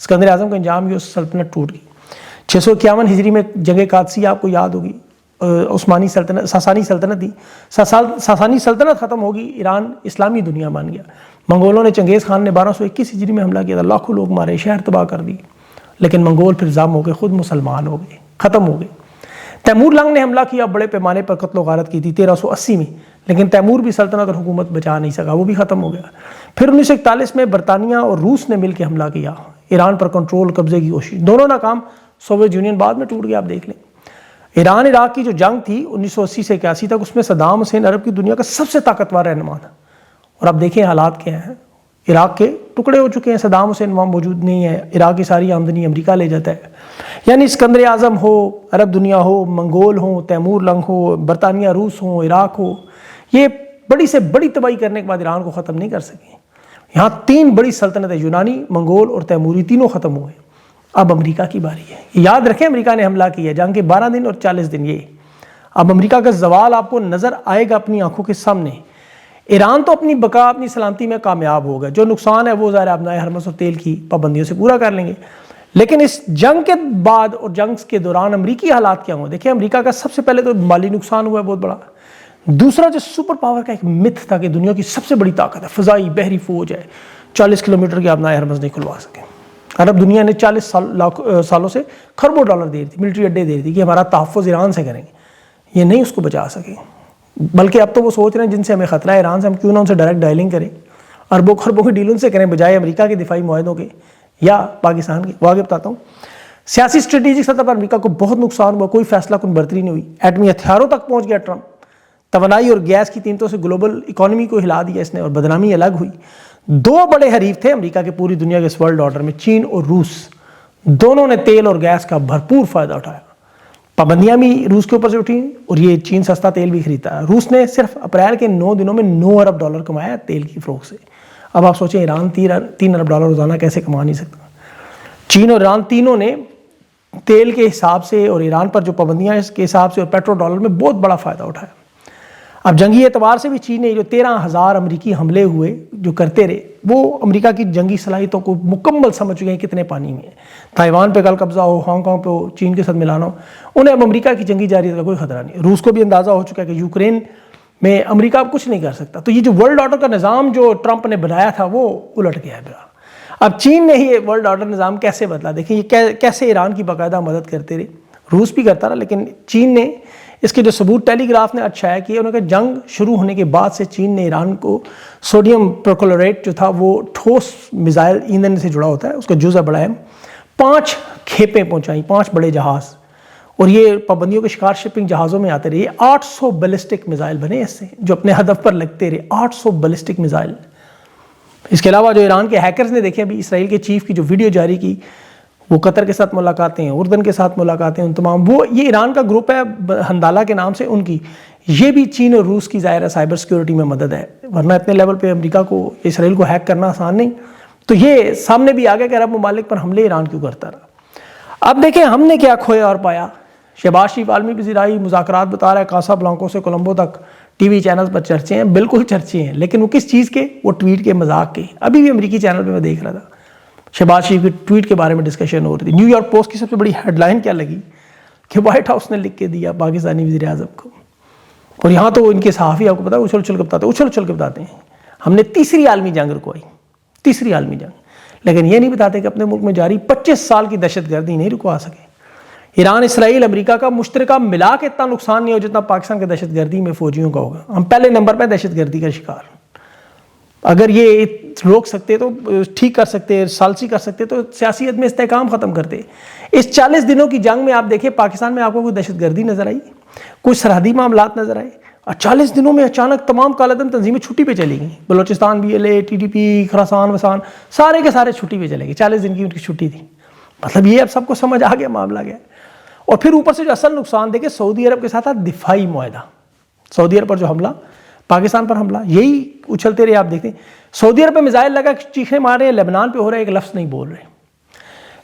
اسکندر اعظم کا انجام یہ سلطنت ٹوٹ گئی۔ 651 ہجری میں جنگ قادسیہ آپ کو یاد ہوگی، عثمانی سلطنت، ساسانی سلطنت تھی، ساسانی سلطنت ختم ہوگی، ایران اسلامی دنیا بن گیا۔ منگولوں نے، چنگیز خان نے 1221 ہجری میں حملہ کیا تھا، لاکھوں لوگ مارے، شہر تباہ کر دی، لیکن منگول پھر ضم ہو گئے، خود مسلمان ہو گئے، ختم ہو گئے۔ تیمور لنگ نے حملہ کیا، بڑے پیمانے پر قتل و غارت کی تھی 1380 میں، لیکن تیمور بھی سلطنت اور حکومت بچا نہیں سکا، وہ بھی ختم ہو گیا۔ پھر 1941 میں برطانیہ اور روس نے مل کے حملہ کیا، ایران پر کنٹرول قبضے کی کوشش، دونوں ناکام، سوویت یونین بعد میں ٹوٹ گیا۔ آپ دیکھ لیں ایران عراق کی جو جنگ تھی 1980 سے 81 تک، اس میں صدام حسین عرب کی دنیا کا سب سے طاقتور رہنما تھا، اور اب دیکھیں حالات کیا ہیں، عراق کے ٹکڑے ہو چکے ہیں، صدام حسین وہاں موجود نہیں ہے، عراق کی ساری آمدنی امریکہ لے جاتا ہے۔ یعنی اسکندر اعظم ہو، عرب دنیا ہو، منگول ہوں، تیمور لنگ ہو، برطانیہ روس ہوں، عراق ہو، یہ بڑی سے بڑی تباہی کرنے کے بعد ایران کو ختم نہیں کر سکے۔ یہاں 3 بڑی سلطنتیں، یونانی، منگول اور تیموری، تینوں ختم ہوئے۔ اب امریکہ کی باری ہے۔ یاد رکھیں امریکہ نے حملہ کیا، جنگ کے 12 دن اور 40 دن یہ۔ اب امریکہ کا زوال آپ کو نظر آئے گا اپنی آنکھوں کے سامنے۔ ایران تو اپنی بقا، اپنی سلامتی میں کامیاب ہوگا، جو نقصان ہے وہ ظاہر ابنائے حرمس اور تیل کی پابندیوں سے پورا کر لیں گے، لیکن اس جنگ کے بعد اور جنگ کے دوران امریکی حالات کیا ہوں؟ دیکھیں امریکہ کا سب سے پہلے تو مالی نقصان ہوا ہے بہت بڑا۔ دوسرا جو سپر پاور کا ایک متھ تھا کہ دنیا کی سب سے بڑی طاقت ہے، فضائی بحری فوج ہے، 40 کلومیٹر کے ابنائے حرمس نہیں کھلوا سکے۔ عرب دنیا نے 40 سالوں سے خربوں ڈالر دے دی، ملٹری اڈے دے دی کہ ہمارا تحفظ ایران سے کریں گے، یہ نہیں اس کو بچا سکے۔ بلکہ اب تو وہ سوچ رہے ہیں جن سے ہمیں خطرہ ہے ایران سے، ہم کیوں نہ ان سے ڈائریکٹ ڈائلنگ کریں، اربوں خربوں کی ڈیل ان سے کریں بجائے امریکہ کے دفاعی معاہدوں کے یا پاکستان کے۔ وہ آگے بتاتا ہوں۔ سیاسی اسٹریٹجک سطح پر امریکہ کو بہت نقصان ہوا، کوئی فیصلہ کن برتری نہیں ہوئی، ایٹمی ہتھیاروں تک پہنچ گیا ٹرمپ، توانائی اور گیس کی قیمتوں سے گلوبل اکانومی کو ہلا دیا اس نے، اور بدنامی الگ ہوئی۔ 2 بڑے حریف تھے امریکہ کے پوری دنیا کے اس ورلڈ آرڈر میں، چین اور روس، دونوں نے تیل اور گیس کا بھرپور فائدہ اٹھایا۔ پابندیاں بھی روس کے اوپر سے اٹھیں اور یہ چین سستا تیل بھی خریدتا ہے۔ روس نے صرف اپریل کے 9 دنوں میں 9 ارب ڈالر کمایا تیل کی فروخت سے۔ اب آپ سوچیں ایران 3 ارب ڈالر روزانہ کیسے کما نہیں سکتا۔ چین اور ایران تینوں نے تیل کے حساب سے اور ایران پر جو پابندیاں اس کے حساب سے اور پیٹرول ڈالر میں بہت بڑا فائدہ اٹھایا۔ اب جنگی اعتبار سے بھی چین نے جو 13,000 امریکی حملے ہوئے جو کرتے رہے، وہ امریکہ کی جنگی صلاحیتوں کو مکمل سمجھ چکے ہیں کتنے پانی میں ہے۔ تائیوان پہ کل قبضہ ہو، ہانگ کانگ پہ ہو، چین کے ساتھ ملانا ہو، انہیں اب امریکہ کی جنگی جارحیت کا کوئی خطرہ نہیں۔ روس کو بھی اندازہ ہو چکا ہے کہ یوکرین میں امریکہ اب کچھ نہیں کر سکتا۔ تو یہ جو ورلڈ آرڈر کا نظام جو ٹرمپ نے بنایا تھا وہ الٹ گیا ہے۔ اب چین نے یہ ورلڈ آرڈر نظام کیسے بدلا؟ دیکھیں یہ کیسے ایران کی باقاعدہ مدد کرتے رہے، روس بھی کرتا رہا، لیکن چین نے اس کے جو ثبوت ٹیلی گراف نے اچھا ہے کہ انہوں نے جنگ شروع ہونے کے بعد سے چین نے ایران کو سوڈیم پرکلوریٹ جو تھا وہ ٹھوس میزائل ایندھن سے جڑا ہوتا ہے، اس کا جزء بڑا ہے، 5 کھیپیں پہنچائیں، 5 بڑے جہاز، اور یہ پابندیوں کے شکار شپنگ جہازوں میں آتے رہے۔ 800 بیلسٹک میزائل بنے اس سے جو اپنے ہدف پر لگتے رہے، 800 بیلسٹک میزائل۔ اس کے علاوہ جو ایران کے ہیکرز نے دیکھیں ابھی اسرائیل کے چیف کی جو ویڈیو جاری کی، وہ قطر کے ساتھ ملاقاتیں، اردن کے ساتھ ملاقاتیں، ان تمام، وہ یہ ایران کا گروپ ہے ہندالہ کے نام سے ان کی، یہ بھی چین اور روس کی ظاہر ہے سائبر سیکیورٹی میں مدد ہے، ورنہ اتنے لیول پہ امریکہ کو اسرائیل کو ہیک کرنا آسان نہیں۔ تو یہ سامنے بھی آ گیا کہ عرب ممالک پر حملے ایران کیوں کرتا رہا۔ اب دیکھیں ہم نے کیا کھویا اور پایا۔ شہباز شریف عالمی پذیرائی، مذاکرات بتا رہا ہے، کاسا بلانکو سے کولمبو تک ٹی وی چینلز پر چرچے ہیں، بالکل چرچے ہیں، لیکن وہ کس چیز کے؟ وہ ٹویٹ کے، مذاق کے۔ ابھی بھی امریکی چینل پہ میں دیکھ رہا تھا شہباز شریف کی ٹویٹ کے بارے میں ڈسکشن ہو رہی تھی۔ نیو یارک پوسٹ کی سب سے بڑی ہیڈ لائن کیا لگی کہ وائٹ ہاؤس نے لکھ کے دیا پاکستانی وزیر اعظم کو، اور یہاں تو ان کے صحافی آپ کو پتا ہے اچھل کے بتاتے ہیں ہم نے تیسری عالمی جنگ رکوائی، تیسری عالمی جنگ، لیکن یہ نہیں بتاتے کہ اپنے ملک میں جاری 25 سال کی دہشت گردی نہیں رکوا سکے۔ ایران، اسرائیل، امریکہ کا مشترکہ ملا کے اتنا نقصان نہیں ہو جتنا پاکستان کے دہشت گردی میں فوجیوں کا ہوگا۔ ہم پہلے نمبر پہ دہشت گردی کا شکار، اگر یہ روک سکتے تو ٹھیک کر سکتے، سالسی کر سکتے تو سیاسی عدم استحکام ختم کرتے۔ اس 40 دنوں کی جنگ میں آپ دیکھیں پاکستان میں آپ کو کوئی دہشت گردی نظر آئی، کوئی سرحدی معاملات نظر آئے؟ 40 دنوں میں اچانک تمام کالعدم تنظیمیں چھٹی پہ چلی گئیں، بلوچستان BLA، TTP، خراسان، وسان، سارے کے سارے چھٹی پہ چلے گئے، 40 دن کی ان کی چھٹی تھی۔ مطلب یہ اب سب کو سمجھ آ گیا معاملہ گیا۔ اور پھر اوپر سے جو اصل نقصان دیکھے سعودی عرب کے ساتھ دفاعی معاہدہ، سعودی عرب پر جو حملہ، پاکستان پر حملہ، یہی اچھلتے رہے۔ آپ دیکھتے ہیں سعودی عرب پہ میزائل لگا، چیخیں مار رہے ہیں، لبنان پہ ہو رہا ہے، ایک لفظ نہیں بول رہے۔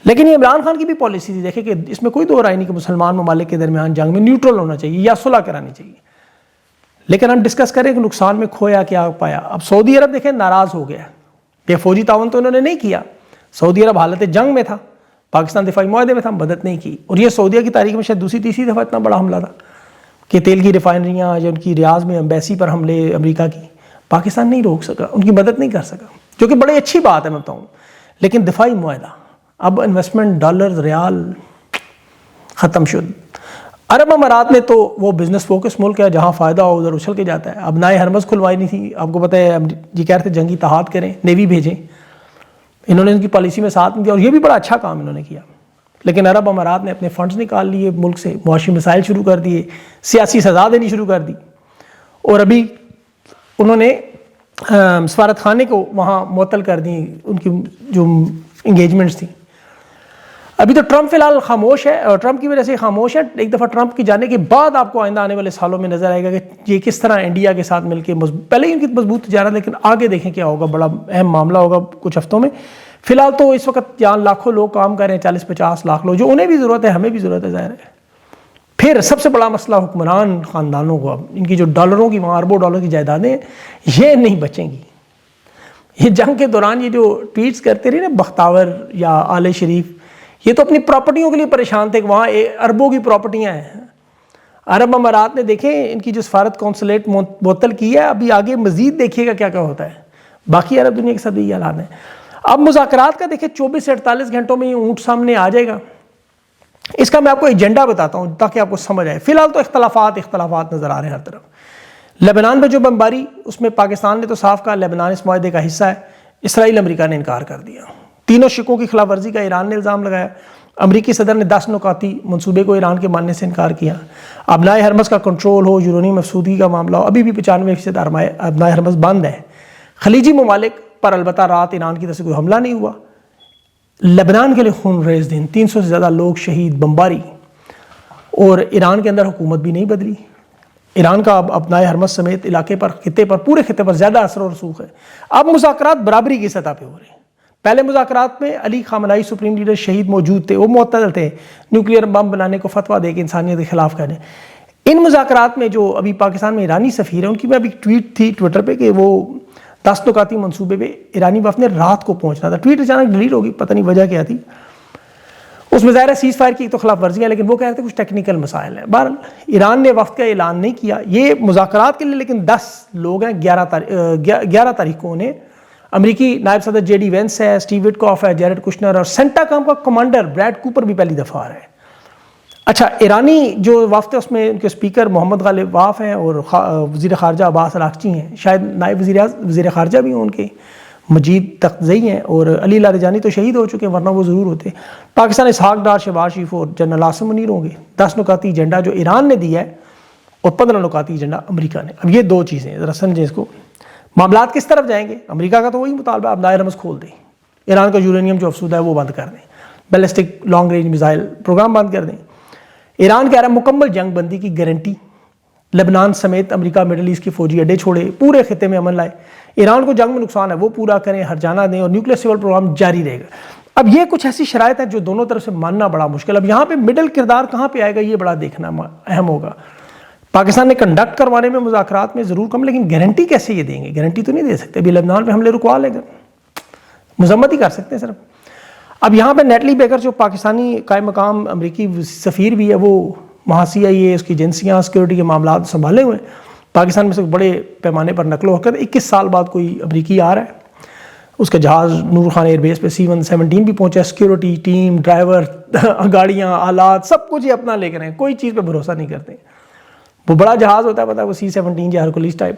لیکن یہ عمران خان کی بھی پالیسی تھی، دیکھیں کہ اس میں کوئی دو رائے نہیں کہ مسلمان ممالک کے درمیان جنگ میں نیوٹرل ہونا چاہیے یا صلح کرانی چاہیے۔ لیکن ہم ڈسکس کریں کہ نقصان میں کھویا کیا پایا۔ اب سعودی عرب دیکھیں ناراض ہو گیا، یہ فوجی تعاون تو انہوں نے نہیں کیا، سعودی عرب حالت جنگ میں تھا، پاکستان دفاعی معاہدے میں تھا، مدد نہیں کی. اور یہ سعودیہ کی تاریخ میں شاید دوسری تیسری دفعہ اتنا بڑا حملہ تھا کہ تیل کی ریفائنریاں یا ان کی ریاض میں ایمبیسی پر حملے امریکہ کی، پاکستان نہیں روک سکا، ان کی مدد نہیں کر سکا، جو کہ بڑی اچھی بات ہے میں بتاؤں. لیکن دفاعی معاہدہ، اب انویسٹمنٹ ڈالر ریال ختم شد. عرب امارات میں تو وہ بزنس فوکس ملک ہے، جہاں فائدہ ہو ادھر اچھل کے جاتا ہے. اب نئے ہرمز کھلوائی نہیں تھی، آپ کو پتہ ہے جی کہہ رہے تھے جنگی تحاد کریں، نیوی بھیجیں، انہوں نے ان کی پالیسی میں ساتھ نہیں دیا، اور یہ بھی بڑا اچھا کام انہوں نے کیا. لیکن عرب امارات نے اپنے فنڈز نکال لیے ملک سے، معاشی مسائل شروع کر دیے، سیاسی سزا دینی شروع کر دی، اور ابھی انہوں نے سفارت خانے کو وہاں معطل کر دی، ان کی جو انگیجمنٹس تھیں. ابھی تو ٹرمپ فی الحال خاموش ہے، اور ٹرمپ کی وجہ سے خاموش ہے. ایک دفعہ ٹرمپ کی جانے کے بعد آپ کو آئندہ آنے والے سالوں میں نظر آئے گا کہ یہ کس طرح انڈیا کے ساتھ مل کے پہلے ہی ان کی مضبوط تجارت، لیکن آگے دیکھیں کیا ہوگا، بڑا اہم معاملہ ہوگا کچھ ہفتوں میں. فی الحال تو اس وقت جہاں لاکھوں لوگ کام کر رہے ہیں، 40-50 لاکھ لوگ، جو انہیں بھی ضرورت ہے ہمیں بھی ضرورت ہے ظاہر ہے. پھر سب سے بڑا مسئلہ حکمران خاندانوں کو، ان کی جو ڈالروں کی وہاں اربوں ڈالر کی جائیدادیں ہیں یہ نہیں بچیں گی. یہ جنگ کے دوران یہ جو ٹویٹس کرتے رہے نا بختاور یا آل شریف، یہ تو اپنی پراپرٹیوں کے لیے پریشان تھے کہ وہاں اربوں کی پراپرٹیاں ہیں. عرب امارات نے دیکھیں ان کی جو سفارت کونسلیٹ معطل کی ہے، ابھی آگے مزید دیکھیے گا کیا کیا ہوتا ہے. باقی عرب دنیا کے ساتھ یہی حالات ہیں. اب مذاکرات کا دیکھیں 24 سے 48 گھنٹوں میں یہ اونٹ سامنے آ جائے گا. اس کا میں آپ کو ایجنڈا بتاتا ہوں تاکہ آپ کو سمجھ آئے. فی الحال تو اختلافات نظر آ رہے ہیں ہر طرف. لبنان میں جو بمباری، اس میں پاکستان نے تو صاف کہا لبنان اس معاہدے کا حصہ ہے. اسرائیل امریکہ نے انکار کر دیا. تینوں شقوں کی خلاف ورزی کا ایران نے الزام لگایا. امریکی صدر نے 10 نکاتی منصوبے کو ایران کے ماننے سے انکار کیا. ابنائے ہرمز کا کنٹرول ہو، یورینیم افسودگی کا معاملہ ہو، ابھی بھی 95% ابنائے ہرمز بند ہے. خلیجی ممالک پر البتہ رات ایران کی طرف سے کوئی حملہ نہیں ہوا. لبنان کے لیے خون ریز دن، 300 سے زیادہ لوگ شہید، بمباری، اور ایران کے اندر حکومت بھی نہیں بدلی. ایران کا اب ابنائے ہرمز سمیت علاقے پر، خطے پر، پورے خطے پر زیادہ اثر و رسوخ ہے. اب مذاکرات برابری کی سطح پہ ہو رہے ہیں. پہلے مذاکرات میں علی خامنائی سپریم لیڈر شہید موجود تھے، وہ معتدل تھے، نیوکلیئر بم بنانے کو فتویٰ دے کے انسانیت کے خلاف کریں. ان مذاکرات میں جو ابھی پاکستان میں ایرانی سفیر ہیں، ان کی میں ابھی ٹویٹ تھی ٹویٹر پہ کہ وہ 10 نکاتی منصوبے پہ ایرانی وفد نے رات کو پہنچنا تھا. ٹویٹ اچانک ڈیلیٹ ہوگی، پتہ نہیں وجہ کیا تھی. اس میں ظاہر ہے سیز فائر کی تو خلاف ورزیاں، لیکن وہ کہہ رہے تھے کچھ ٹیکنیکل مسائل ہیں. بہرحال ایران نے وفد کا اعلان نہیں کیا یہ مذاکرات کے لیے، لیکن 10 لوگ ہیں. 11 تاریخ کو انہیں امریکی نائب صدر جے ڈی وینس ہے، اسٹیو وٹکاف ہے، جیرڈ کشنر، اور سینٹا کام کا کمانڈر بریڈ کوپر بھی پہلی دفعہ آ رہا ہے. اچھا، ایرانی جو وفد ہے اس میں ان کے اسپیکر محمد غالب واف ہیں، اور وزیر خارجہ عباس اراغچی ہیں، شاید نائب وزیر خارجہ بھی ہوں ان کے، مجید تختزئی ہیں، اور علی لاریجانی تو شہید ہو چکے ہیں ورنہ وہ ضرور ہوتے. پاکستان اسحاق ڈار، شہباز شریف اور جنرل عاصم منیر ہوں گے. 10 نکاتی ایجنڈا جو ایران نے دیا ہے، اور 15 نکاتی ایجنڈا امریکہ نے. اب یہ دو چیزیں ذرا سمجھیں اس کو. معاملات کس طرف جائیں گے؟ امریکہ کا تو وہی مطالبہ، اب ابنائے ہرمز کھول دیں، ایران کا یورینیم جو افسودہ ہے وہ بند کر دیں، ballistic long range missile program بند کر دیں. ایران کہہ رہا ہے مکمل جنگ بندی کی گارنٹی، لبنان سمیت امریکہ مڈل ایسٹ کی فوجی اڈے چھوڑے، پورے خطے میں امن لائے. ایران کو جنگ میں نقصان ہے وہ پورا کریں، ہرجانہ دیں، اور نیوکلیر سیول پروگرام جاری رہے گا. اب یہ کچھ ایسی شرائط ہیں جو دونوں طرف سے ماننا بڑا مشکل. اب یہاں پہ مڈل کردار کہاں پہ آئے گا یہ بڑا دیکھنا اہم ہوگا. پاکستان نے کنڈکٹ کروانے میں مذاکرات میں ضرور کم، لیکن گارنٹی کیسے یہ دیں گے؟ گارنٹی تو نہیں دے سکتے. ابھی لبنان پہ حملے رکوا لے گا، مذمت ہی کر سکتے ہیں صرف. اب یہاں پہ نیٹلی بیکر جو پاکستانی قائم مقام امریکی سفیر بھی ہے، وہ وہاں CIA اس کی ایجنسیاں سیکورٹی کے معاملات سنبھالے ہوئے ہیں. پاکستان میں سے بڑے پیمانے پر نقل و حرکت، 21 سال بعد کوئی امریکی آ رہا ہے. اس کا جہاز نور خان ایئر بیس پہ C-117 بھی پہنچا. سیکورٹی ٹیم، ڈرائیور، گاڑیاں، آلات، سب کچھ یہ اپنا لے کر ہیں، کوئی چیز پہ بھروسہ نہیں کرتے. وہ بڑا جہاز ہوتا ہے، پتہ ہے وہ C-17 یا ہرکولیس ٹائپ،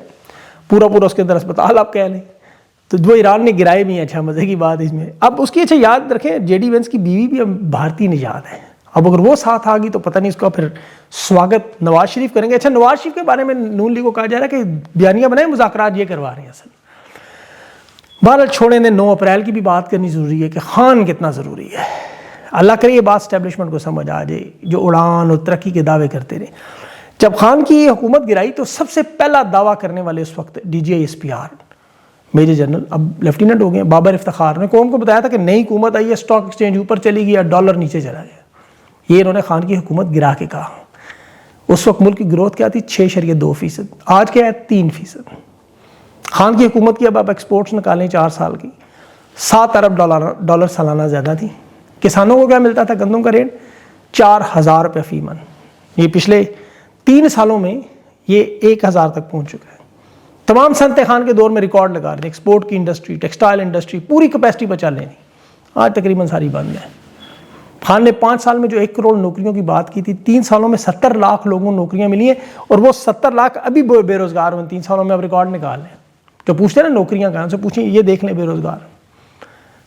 پورا اس کے اندر اسپتال آپ کہہ لیں. تو جو ایران نے گرائے بھی ہیں. اچھا مزے کی بات اس میں، اب اس کی اچھا یاد رکھیں جے ڈی وینس کی بیوی بھی بھارتی نژاد ہے. اب اگر وہ ساتھ آ گئی تو پتہ نہیں اس کا پھر سواگت نواز شریف کریں گے. اچھا، نواز شریف کے بارے میں نون لیگ کو کہا جا رہا ہے کہ بیانیہ بنائے، مذاکرات یہ کروا رہے ہیں. اصل بہرحال چھوڑیں دیں. 9 اپریل کی بھی بات کرنی ضروری ہے کہ خان کتنا ضروری ہے. اللہ کرے یہ بات اسٹیبلشمنٹ کو سمجھ آ جائے جو اڑان اور ترقی کے دعوے کرتے رہے. جب خان کی حکومت گرائی تو سب سے پہلا دعویٰ کرنے والے اس وقت DGI SPR میجر جنرل، اب لیفٹیننٹ ہو گئے، بابر افتخار نے قوم کو بتایا تھا کہ نئی حکومت آئی ہے، اسٹاک ایکسچینج اوپر چلی گئی، ڈالر نیچے چلا گیا. یہ انہوں نے خان کی حکومت گرا کے کہا. اس وقت ملک کی گروتھ کیا تھی؟ 6.2%. آج کیا ہے؟ 3%. خان کی حکومت کی اب آپ ایکسپورٹس نکالیں 4 سال کی، 7 ارب ڈالر سالانہ زیادہ تھی. کسانوں کو کیا ملتا تھا؟ گندم کا ریٹ 4,000 روپے فی من. یہ پچھلے 3 سالوں میں یہ 1,000 تک پہنچ چکا ہے. تمام صنعت خان کے دور میں ریکارڈ لگا رہے ہیں. ایکسپورٹ کی انڈسٹری، ٹیکسٹائل انڈسٹری پوری کیپیسٹی پر چل رہی تھی، آج تقریباً ساری بند ہے. خان نے 5 سال میں جو 1 کروڑ نوکریوں کی بات کی تھی، 3 سالوں میں 70 لاکھ لوگوں کو نوکریاں ملی ہیں، اور وہ 70 لاکھ ابھی بے روزگار ہوئے. 3 سالوں میں اب ریکارڈ نکال لیں. جو پوچھتے ہیں نا نوکریاں کہاں سے، پوچھیں یہ دیکھ لیں بے روزگار.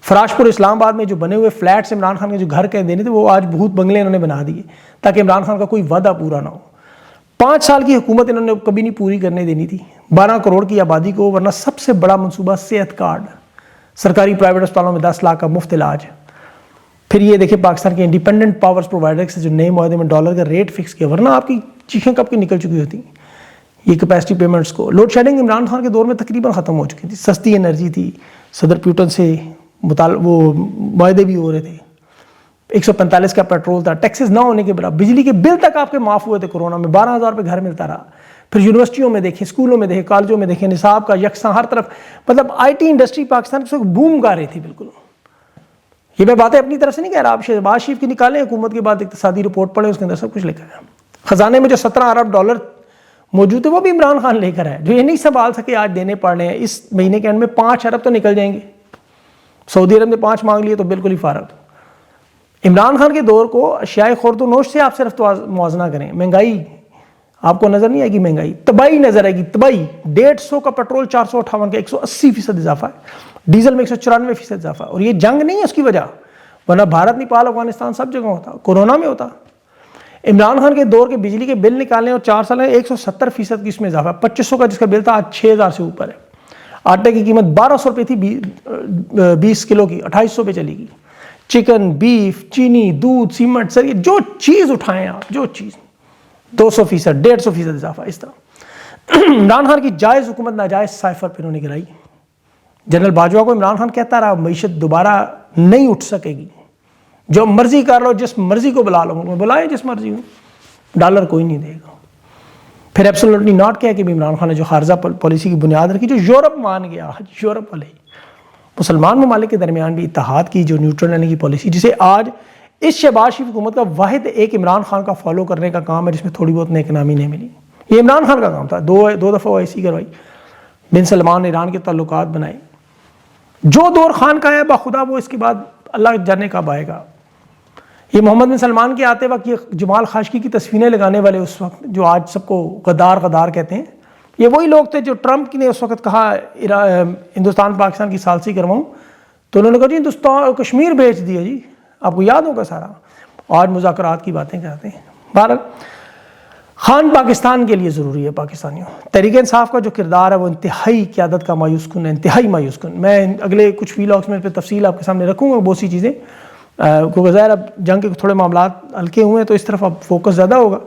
فراش پور اسلام آباد میں جو بنے ہوئے فلیٹس عمران خان کے جو گھر کے دینے تھے، وہ آج بھوت بنگلے انہوں نے بنا دیے تاکہ عمران خان کا کوئی وعدہ پورا نہ ہو. 5 سال کی حکومت انہوں نے کبھی نہیں پوری کرنے دینی تھی 12 کروڑ کی آبادی کو. ورنہ سب سے بڑا منصوبہ صحت کارڈ، سرکاری پرائیویٹ اسپتالوں میں 10 لاکھ کا مفت علاج. پھر یہ دیکھیں پاکستان کے انڈیپینڈنٹ پاورز پرووائڈر سے جو نئے معاہدے میں ڈالر کا ریٹ فکس کیا، ورنہ آپ کی چیخیں کب کی نکل چکی ہوتی. یہ کیپیسٹی پیمنٹس کو لوڈ شیڈنگ عمران خان کے دور میں تقریباً ختم ہو چکی تھی. سستی انرجی تھی، صدر پیوٹن سے وہ معاہدے بھی ہو رہے تھے. 145 کا پیٹرول تھا، ٹیکسز نہ ہونے کے برابر. بجلی کے بل تک آپ کے معاف ہوئے تھے کورونا میں. 12,000 روپے گھر ملتا رہا. پھر یونیورسٹیوں میں دیکھیں، اسکولوں میں دیکھیں، کالجوں میں دیکھیں، نصاب کا یکساں ہر طرف. مطلب آئی ٹی انڈسٹری پاکستان سے بوم گا رہی تھی بالکل. یہ میں باتیں اپنی طرف سے نہیں کہہ رہا. آپ شہباز شریف کی نکالیں حکومت کے بعد اقتصادی رپورٹ پڑھیں، اس کے اندر سب کچھ لکھا ہے. خزانے میں جو 17 ارب ڈالر موجود ہے وہ بھی عمران خان لے کر ہے، جو یہ نہیں سنبھال سکے آج دینے پڑ رہے ہیں. اس مہینے کے اینڈ میں 5 ارب تو نکل جائیں گے. سعودی عرب نے 5 مانگ لیے تو بالکل ہی فارغ. عمران خان کے دور کو اشیاء خورد و نوش سے آپ صرف موازنہ کریں. مہنگائی آپ کو نظر نہیں آئے گی، مہنگائی تباہی نظر آئے گی، تباہی. 150 کا پیٹرول 458 کا 180% اضافہ ہے. ڈیزل میں 194% اضافہ ہے. اور یہ جنگ نہیں ہے اس کی وجہ، ورنہ بھارت، نیپال، افغانستان سب جگہ ہوتا، کورونا میں ہوتا. عمران خان کے دور کے بجلی کے بل نکالیں اور 4 سال میں 170% کی اس میں اضافہ ہے. 2500 کا جس کا بل تھا آج 6000 سے اوپر ہے. آٹے کی قیمت 1200 روپے تھی 20 کلو کی، 2800 پہ چلی گئی. چکن، بیف، چینی، دودھ، سیمنٹ، سر جو چیز اٹھائیں آپ، جو چیز 200%، 150% اضافہ. اس طرح عمران خان کی جائز حکومت ناجائز سائفر پہ انہوں نے گرائی. جنرل باجوہ کو عمران خان کہتا رہا معیشت دوبارہ نہیں اٹھ سکے گی، جو مرضی کر لو، جس مرضی کو بلا لو، بلائیں جس مرضی ہوں، ڈالر کوئی نہیں دے گا. پھر ایبسولوٹلی ناٹ کیا کہ عمران خان نے جو خارجہ پالیسی کی بنیاد رکھی، جو یورپ مان گیا. یورپ والے مسلمان ممالک کے درمیان بھی اتحاد کی جو نیوٹرل رہنے کی پالیسی، جسے آج اس شہباز شریف حکومت کا واحد ایک عمران خان کا فالو کرنے کا کام ہے، جس میں تھوڑی بہت نیک نامی نہیں ملی. یہ عمران خان کا کام تھا. 2 دفعہ OIC کروائی، بن سلمان ایران کے تعلقات بنائے. جو دور خان کا ہے بخدا وہ اس کے بعد اللہ جانے کب آئے گا. یہ محمد بن سلمان کے آتے وقت یہ جمال خاشقی کی تصویریں لگانے والے اس وقت جو آج سب کو غدار کہتے ہیں، یہ وہی لوگ تھے جو ٹرمپ نے اس وقت کہا ہندوستان پاکستان کی ثالثی کرواؤں، تو انہوں نے کہا جی ہندوستان کشمیر بیچ دیا. جی آپ کو یاد ہوگا سارا. آج مذاکرات کی باتیں کرتے ہیں. بہرحال خان پاکستان کے لیے ضروری ہے. پاکستانیوں تحریک انصاف کا جو کردار ہے وہ انتہائی قیادت کا مایوس کن ہے، انتہائی مایوس کن. میں اگلے کچھ ویلاگس میں پہ تفصیل آپ کے سامنے رکھوں گا بہت سی چیزیں، کیونکہ ظاہر اب جنگ کے تھوڑے معاملات ہلکے ہوئے ہیں تو اس طرف اب فوکس زیادہ ہوگا.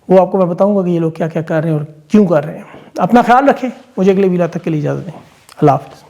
وہ آپ کو میں بتاؤں گا کہ یہ لوگ کیا کیا کر رہے ہیں اور کیوں کر رہے ہیں. اپنا خیال رکھیں. مجھے اگلے ویلا تک کے لیے اجازت دیں. اللہ حافظ.